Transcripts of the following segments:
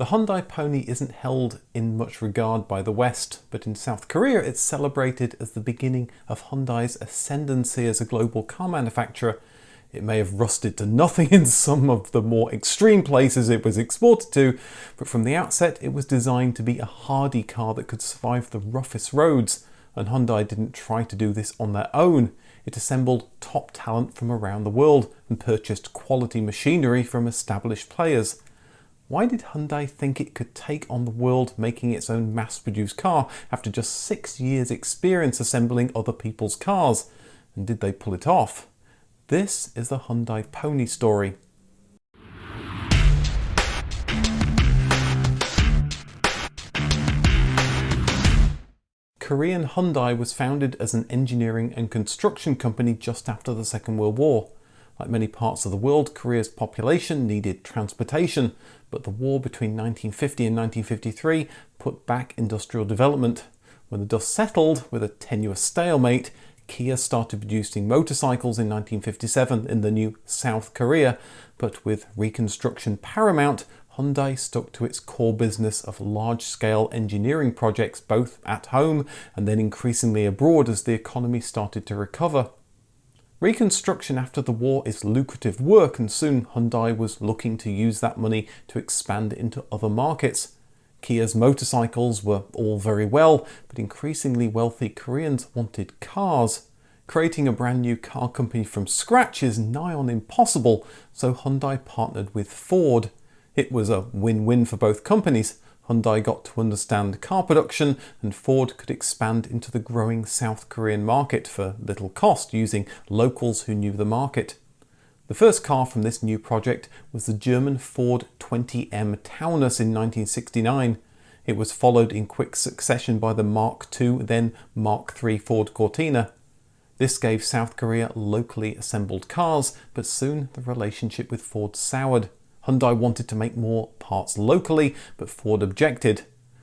The Hyundai Pony isn't held in much regard by the West, but in South Korea it's celebrated as the beginning of Hyundai's ascendancy as a global car manufacturer. It may have rusted to nothing in some of the more extreme places it was exported to, but from the outset it was designed to be a hardy car that could survive the roughest roads, and Hyundai didn't try to do this on their own. It assembled top talent from around the world and purchased quality machinery from established players. Why did Hyundai think it could take on the world making its own mass-produced car after just 6 years' experience assembling other people's cars? And did they pull it off? This is the Hyundai Pony story. Korean Hyundai was founded as an engineering and construction company just after the Second World War. Like many parts of the world, Korea's population needed transportation, but the war between 1950 and 1953 put back industrial development. When the dust settled, with a tenuous stalemate, Kia started producing motorcycles in 1957 in the new South Korea, but with reconstruction paramount, Hyundai stuck to its core business of large-scale engineering projects both at home and then increasingly abroad as the economy started to recover. Reconstruction after the war is lucrative work, and soon Hyundai was looking to use that money to expand into other markets. Kia's motorcycles were all very well, but increasingly wealthy Koreans wanted cars. Creating a brand new car company from scratch is nigh on impossible, so Hyundai partnered with Ford. It was a win-win for both companies. Hyundai got to understand car production, and Ford could expand into the growing South Korean market for little cost using locals who knew the market. The first car from this new project was the German Ford 20M Taunus in 1969. It was followed in quick succession by the Mark II, then Mark III Ford Cortina. This gave South Korea locally assembled cars, but soon the relationship with Ford soured. Hyundai wanted to make more parts locally, but Ford objected.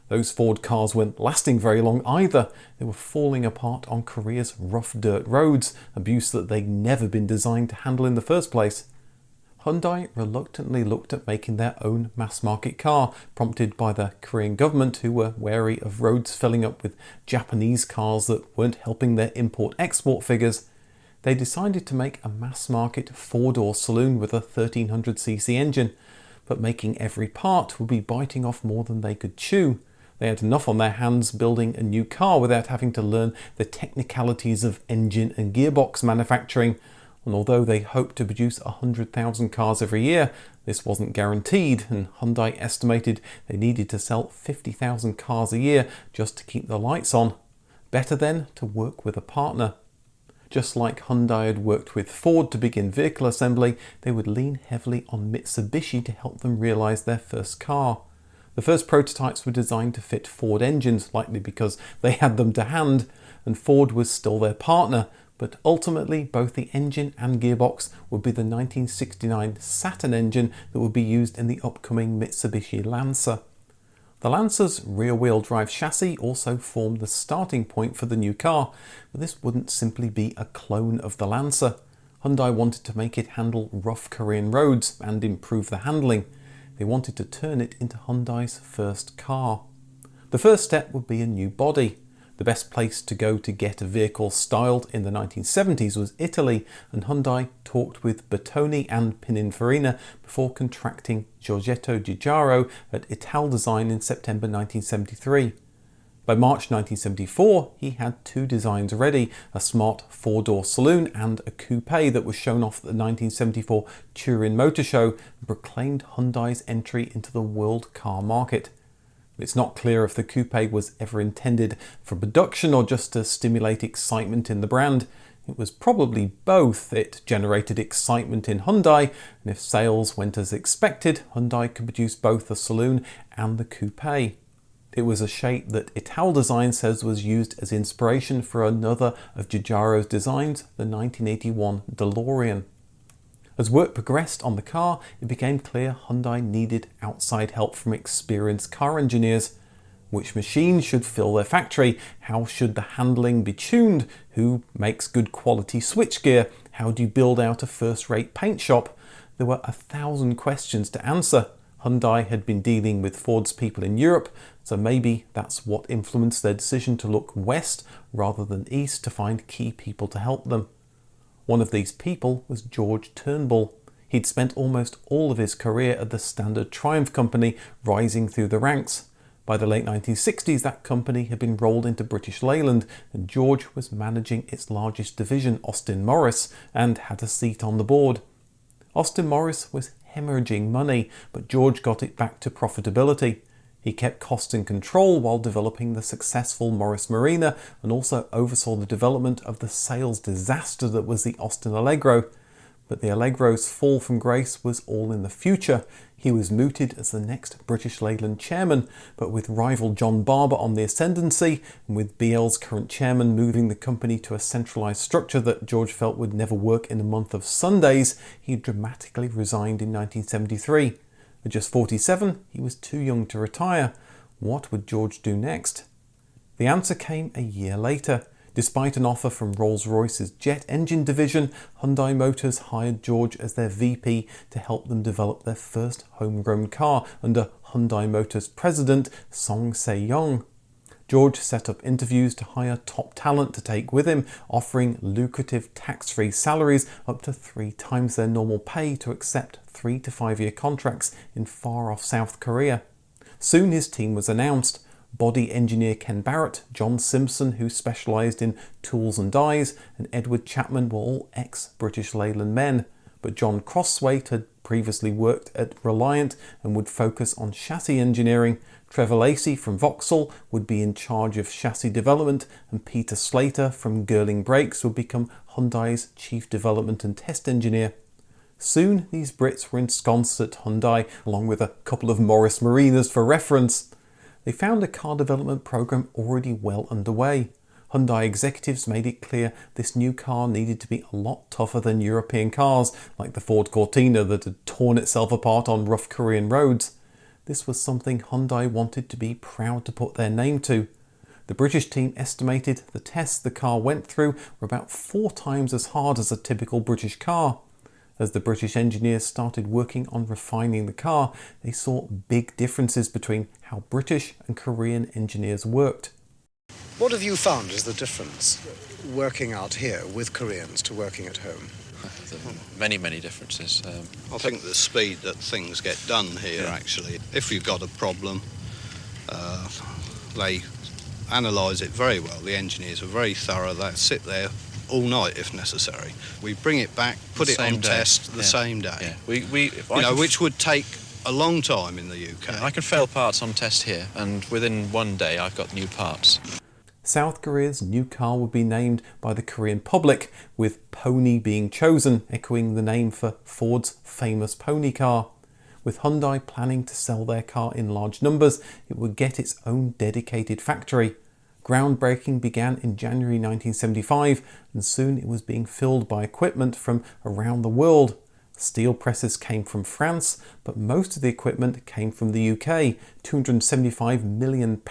Those Ford cars weren't lasting very long either. They were falling apart on Korea's rough dirt roads, abuse that they'd never been designed to handle in the first place. Hyundai reluctantly looked at making their own mass-market car, prompted by the Korean government, who were wary of roads filling up with Japanese cars that weren't helping their import-export figures. They decided to make a mass-market four-door saloon with a 1300cc engine, but making every part would be biting off more than they could chew. They had enough on their hands building a new car without having to learn the technicalities of engine and gearbox manufacturing, and although they hoped to produce 100,000 cars every year, this wasn't guaranteed, and Hyundai estimated they needed to sell 50,000 cars a year just to keep the lights on. Better then to work with a partner. Just like Hyundai had worked with Ford to begin vehicle assembly, they would lean heavily on Mitsubishi to help them realize their first car. The first prototypes were designed to fit Ford engines, likely because they had them to hand, and Ford was still their partner, but ultimately both the engine and gearbox would be the 1969 Saturn engine that would be used in the upcoming Mitsubishi Lancer. The Lancer's rear-wheel drive chassis also formed the starting point for the new car, but this wouldn't simply be a clone of the Lancer. Hyundai wanted to make it handle rough Korean roads and improve the handling. They wanted to turn it into Hyundai's first car. The first step would be a new body. The best place to go to get a vehicle styled in the 1970s was Italy, and Hyundai talked with Bertoni and Pininfarina before contracting Giorgetto Giugiaro at Italdesign in September 1973. By March 1974, he had two designs ready, a smart four-door saloon and a coupe that was shown off at the 1974 Turin Motor Show and proclaimed Hyundai's entry into the world car market. It's not clear if the coupe was ever intended for production or just to stimulate excitement in the brand. It was probably both. It generated excitement in Hyundai, and if sales went as expected, Hyundai could produce both the saloon and the coupe. It was a shape that Italdesign says was used as inspiration for another of Giugiaro's designs, the 1981 DeLorean. As work progressed on the car, it became clear Hyundai needed outside help from experienced car engineers. Which machines should fill their factory? How should the handling be tuned? Who makes good quality switchgear? How do you build out a first-rate paint shop? There were 1,000 questions to answer. Hyundai had been dealing with Ford's people in Europe, so maybe that's what influenced their decision to look west rather than east to find key people to help them. One of these people was George Turnbull. He'd spent almost all of his career at the Standard Triumph Company, rising through the ranks. By the late 1960s, that company had been rolled into British Leyland, and George was managing its largest division, Austin Morris, and had a seat on the board. Austin Morris was hemorrhaging money, but George got it back to profitability. He kept costs in control while developing the successful Morris Marina, and also oversaw the development of the sales disaster that was the Austin Allegro. But the Allegro's fall from grace was all in the future. He was mooted as the next British Leyland chairman, but with rival John Barber on the ascendancy, and with BL's current chairman moving the company to a centralised structure that George felt would never work in a month of Sundays, he dramatically resigned in 1973. At just 47, he was too young to retire. What would George do next? The answer came a year later. Despite an offer from Rolls-Royce's jet engine division, Hyundai Motors hired George as their VP to help them develop their first homegrown car under Hyundai Motors president Song Se-yong. George set up interviews to hire top talent to take with him, offering lucrative tax-free salaries up to 3 times their normal pay to accept 3 to 5 year contracts in far-off South Korea. Soon his team was announced. Body engineer Ken Barrett, John Simpson, who specialised in tools and dies, and Edward Chapman were all ex-British Leyland men. But John Crosswaite had previously worked at Reliant and would focus on chassis engineering. Trevor Lacey from Vauxhall would be in charge of chassis development, and Peter Slater from Girling Brakes would become Hyundai's chief development and test engineer. Soon these Brits were ensconced at Hyundai, along with a couple of Morris Marinas for reference. They found a car development program already well underway. Hyundai executives made it clear this new car needed to be a lot tougher than European cars, like the Ford Cortina that had torn itself apart on rough Korean roads. This was something Hyundai wanted to be proud to put their name to. The British team estimated the tests the car went through were about 4 times as hard as a typical British car. As the British engineers started working on refining the car, they saw big differences between how British and Korean engineers worked. What have you found is the difference working out here with Koreans to working at home? Many differences. I think the speed that things get done here, actually. If you've got a problem, they analyse it very well. The engineers are very thorough. They sit there all night if necessary. We bring it back, put it on test the same day. Yeah. Which would take a long time in the UK. Yeah, I can fail parts on test here, and within one day I've got new parts. South Korea's new car would be named by the Korean public, with Pony being chosen, echoing the name for Ford's famous Pony car. With Hyundai planning to sell their car in large numbers, it would get its own dedicated factory. Groundbreaking began in January 1975, and soon it was being filled by equipment from around the world. Steel presses came from France, but most of the equipment came from the UK, £275 million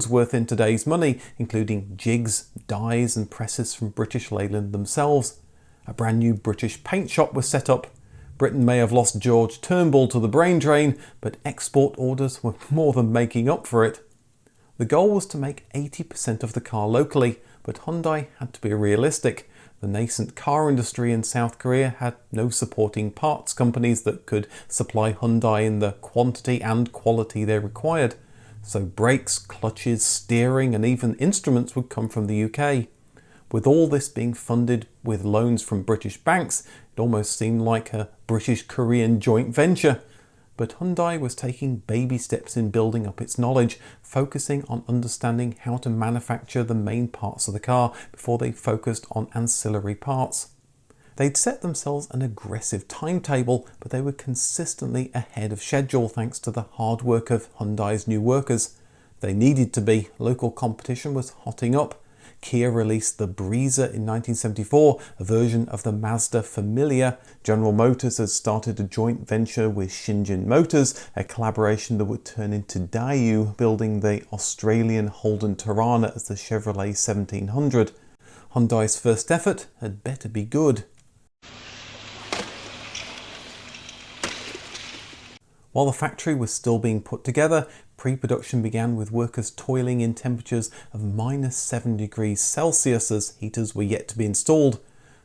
worth in today's money, including jigs, dies and presses from British Leyland themselves. A brand new British paint shop was set up. Britain may have lost George Turnbull to the brain drain, but export orders were more than making up for it. The goal was to make 80% of the car locally, but Hyundai had to be realistic. The nascent car industry in South Korea had no supporting parts companies that could supply Hyundai in the quantity and quality they required. So brakes, clutches, steering and even instruments would come from the UK. With all this being funded with loans from British banks, it almost seemed like a British-Korean joint venture. But Hyundai was taking baby steps in building up its knowledge, focusing on understanding how to manufacture the main parts of the car before they focused on ancillary parts. They'd set themselves an aggressive timetable, but they were consistently ahead of schedule thanks to the hard work of Hyundai's new workers. They needed to be. Local competition was hotting up. Kia released the Breezer in 1974, a version of the Mazda Familia. General Motors has started a joint venture with Shinjin Motors, a collaboration that would turn into Daewoo, building the Australian Holden Torana as the Chevrolet 1700. Hyundai's first effort had better be good. While the factory was still being put together, pre-production began with workers toiling in temperatures of -7 degrees Celsius as heaters were yet to be installed.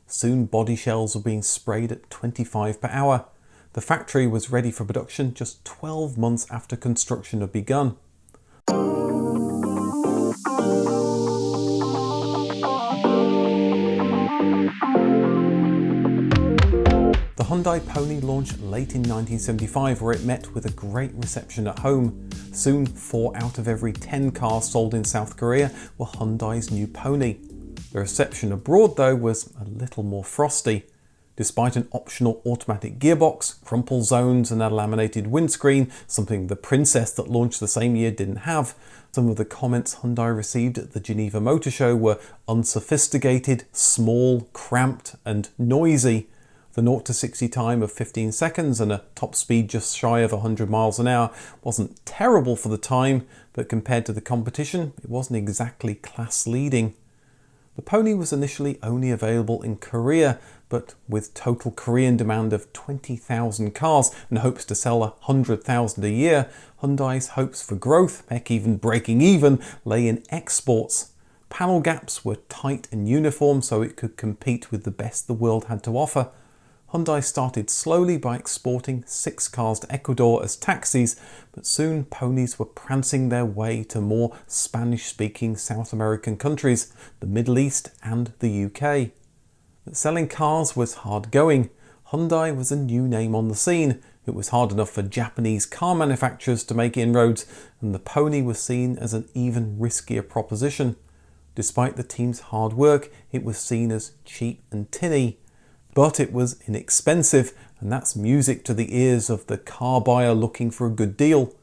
Soon body shells were being sprayed at 25 per hour. The factory was ready for production just 12 months after construction had begun. The Hyundai Pony launched late in 1975, where it met with a great reception at home. Soon, 4 out of every 10 cars sold in South Korea were Hyundai's new Pony. The reception abroad, though, was a little more frosty. Despite an optional automatic gearbox, crumple zones and a laminated windscreen, something the Princess that launched the same year didn't have, some of the comments Hyundai received at the Geneva Motor Show were unsophisticated, small, cramped and noisy. The 0 to 60 time of 15 seconds and a top speed just shy of 100 miles an hour wasn't terrible for the time, but compared to the competition, it wasn't exactly class leading. The Pony was initially only available in Korea, but with total Korean demand of 20,000 cars and hopes to sell 100,000 a year, Hyundai's hopes for growth, heck even breaking even, lay in exports. Panel gaps were tight and uniform so it could compete with the best the world had to offer. Hyundai started slowly by exporting 6 cars to Ecuador as taxis, but soon ponies were prancing their way to more Spanish-speaking South American countries, the Middle East and the UK. But selling cars was hard going. Hyundai was a new name on the scene. It was hard enough for Japanese car manufacturers to make inroads, and the Pony was seen as an even riskier proposition. Despite the team's hard work, it was seen as cheap and tinny. But it was inexpensive, and that's music to the ears of the car buyer looking for a good deal.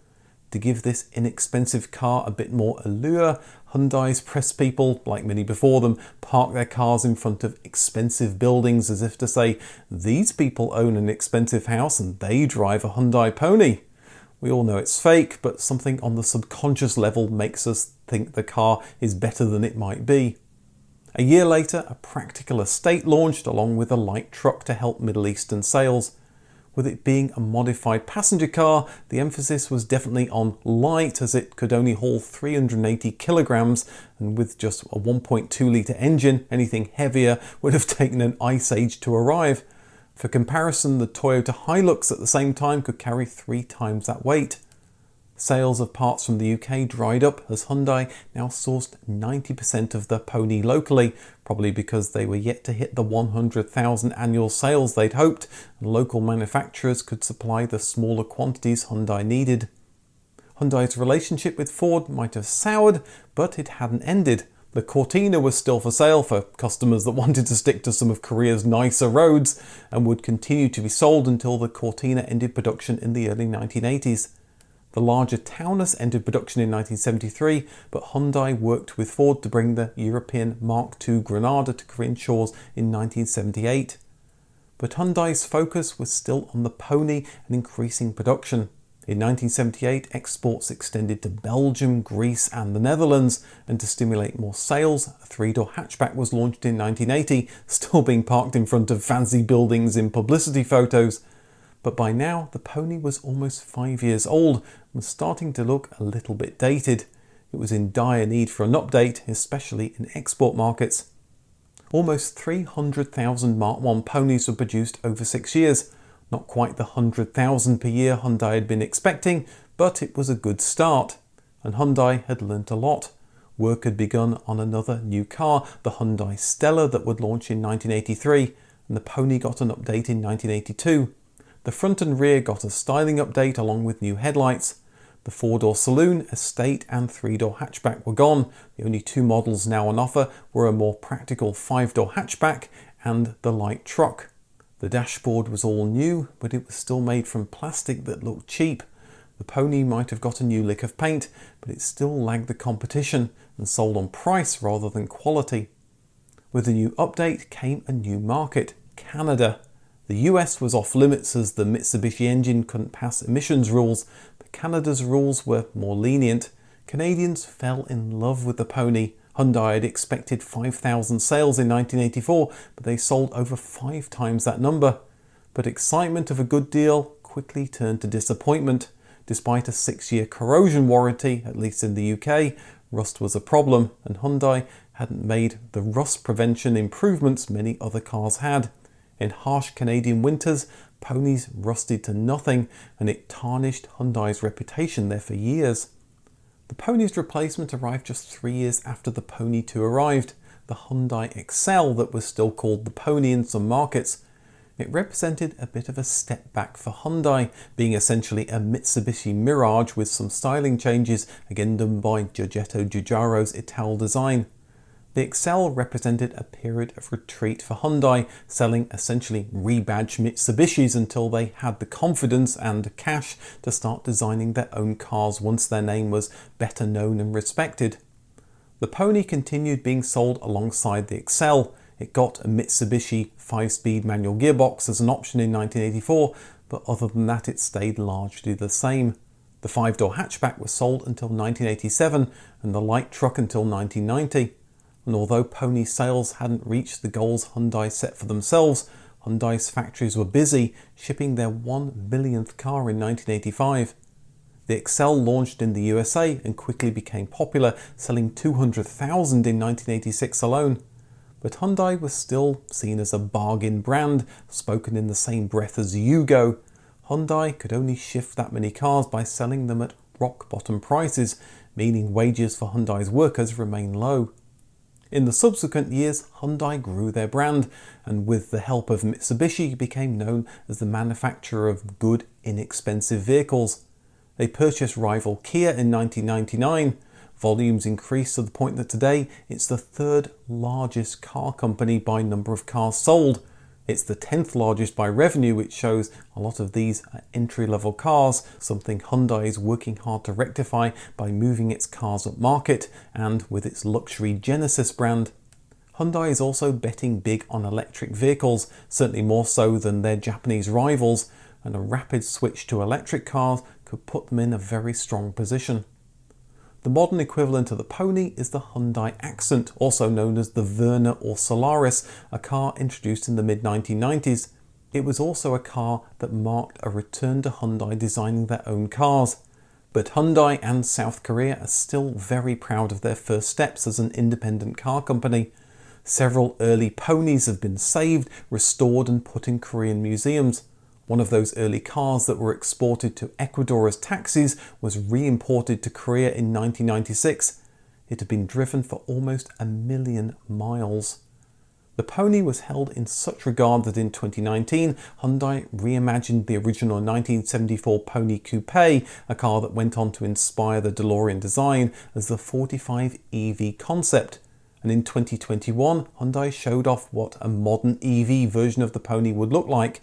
To give this inexpensive car a bit more allure, Hyundai's press people, like many before them, parked their cars in front of expensive buildings as if to say, these people own an expensive house and they drive a Hyundai Pony. We all know it's fake, but something on the subconscious level makes us think the car is better than it might be. A year later, a practical estate launched along with a light truck to help Middle Eastern sales. With it being a modified passenger car, the emphasis was definitely on light as it could only haul 380 kilograms, and with just a 1.2 litre engine, anything heavier would have taken an ice age to arrive. For comparison, the Toyota Hilux at the same time could carry 3 times that weight. Sales of parts from the UK dried up as Hyundai now sourced 90% of the Pony locally, probably because they were yet to hit the 100,000 annual sales they'd hoped, and local manufacturers could supply the smaller quantities Hyundai needed. Hyundai's relationship with Ford might have soured, but it hadn't ended. The Cortina was still for sale for customers that wanted to stick to some of Korea's nicer roads, and would continue to be sold until the Cortina ended production in the early 1980s. The larger Taunus entered production in 1973, but Hyundai worked with Ford to bring the European Mark II Granada to Korean shores in 1978. But Hyundai's focus was still on the Pony and increasing production. In 1978, exports extended to Belgium, Greece and the Netherlands, and to stimulate more sales, a 3-door hatchback was launched in 1980, still being parked in front of fancy buildings in publicity photos. But by now, the Pony was almost 5 years old and was starting to look a little bit dated. It was in dire need for an update, especially in export markets. Almost 300,000 Mark I ponies were produced over 6 years. Not quite the 100,000 per year Hyundai had been expecting, but it was a good start. And Hyundai had learnt a lot. Work had begun on another new car, the Hyundai Stella, that would launch in 1983, and the Pony got an update in 1982. The front and rear got a styling update along with new headlights. The 4-door saloon, estate and 3-door hatchback were gone. The only 2 models now on offer were a more practical 5-door hatchback and the light truck. The dashboard was all new, but it was still made from plastic that looked cheap. The Pony might have got a new lick of paint, but it still lagged the competition and sold on price rather than quality. With the new update came a new market, Canada. The US was off limits as the Mitsubishi engine couldn't pass emissions rules, but Canada's rules were more lenient. Canadians fell in love with the Pony. Hyundai had expected 5,000 sales in 1984, but they sold over 5 times that number. But excitement of a good deal quickly turned to disappointment. Despite a 6-year corrosion warranty, at least in the UK, rust was a problem, and Hyundai hadn't made the rust prevention improvements many other cars had. In harsh Canadian winters, Ponies rusted to nothing, and it tarnished Hyundai's reputation there for years. The Pony's replacement arrived just 3 years after the Pony 2 arrived, the Hyundai Excel that was still called the Pony in some markets. It represented a bit of a step back for Hyundai, being essentially a Mitsubishi Mirage with some styling changes, again done by Giorgetto Giugiaro's Ital design. The Excel represented a period of retreat for Hyundai, selling essentially rebadged Mitsubishis until they had the confidence and cash to start designing their own cars once their name was better known and respected. The Pony continued being sold alongside the Excel. It got a Mitsubishi 5-speed manual gearbox as an option in 1984, but other than that it stayed largely the same. The 5-door hatchback was sold until 1987 and the light truck until 1990. And although Pony sales hadn't reached the goals Hyundai set for themselves, Hyundai's factories were busy shipping their 1 millionth car in 1985. The Excel launched in the USA and quickly became popular, selling 200,000 in 1986 alone. But Hyundai was still seen as a bargain brand, spoken in the same breath as Yugo. Hyundai could only shift that many cars by selling them at rock bottom prices, meaning wages for Hyundai's workers remain low. In the subsequent years, Hyundai grew their brand, and with the help of Mitsubishi became known as the manufacturer of good, inexpensive vehicles. They purchased rival Kia in 1999. Volumes increased to the point that today it's the 3rd largest car company by number of cars sold. It's the 10th largest by revenue, which shows a lot of these are entry-level cars, something Hyundai is working hard to rectify by moving its cars up market and with its luxury Genesis brand. Hyundai is also betting big on electric vehicles, certainly more so than their Japanese rivals, and a rapid switch to electric cars could put them in a very strong position. The modern equivalent of the Pony is the Hyundai Accent, also known as the Verna or Solaris, a car introduced in the mid-1990s. It was also a car that marked a return to Hyundai designing their own cars. But Hyundai and South Korea are still very proud of their first steps as an independent car company. Several early Ponies have been saved, restored and put in Korean museums. One of those early cars that were exported to Ecuador as taxis was re-imported to Korea in 1996. It had been driven for almost 1 million miles. The Pony was held in such regard that in 2019, Hyundai reimagined the original 1974 Pony Coupe, a car that went on to inspire the DeLorean design, as the 45 EV concept. And in 2021, Hyundai showed off what a modern EV version of the Pony would look like.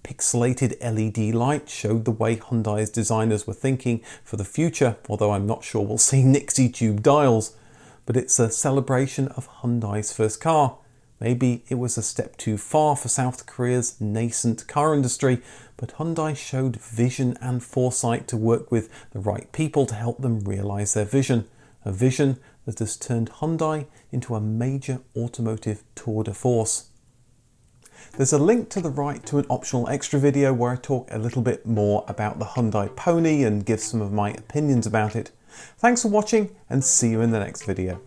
Pixelated LED lights showed the way Hyundai's designers were thinking for the future, although I'm not sure we'll see Nixie tube dials. But it's a celebration of Hyundai's first car. Maybe it was a step too far for South Korea's nascent car industry, but Hyundai showed vision and foresight to work with the right people to help them realize their vision. A vision that has turned Hyundai into a major automotive tour de force. There's a link to the right to an optional extra video where I talk a little bit more about the Hyundai Pony and give some of my opinions about it. Thanks for watching and see you in the next video.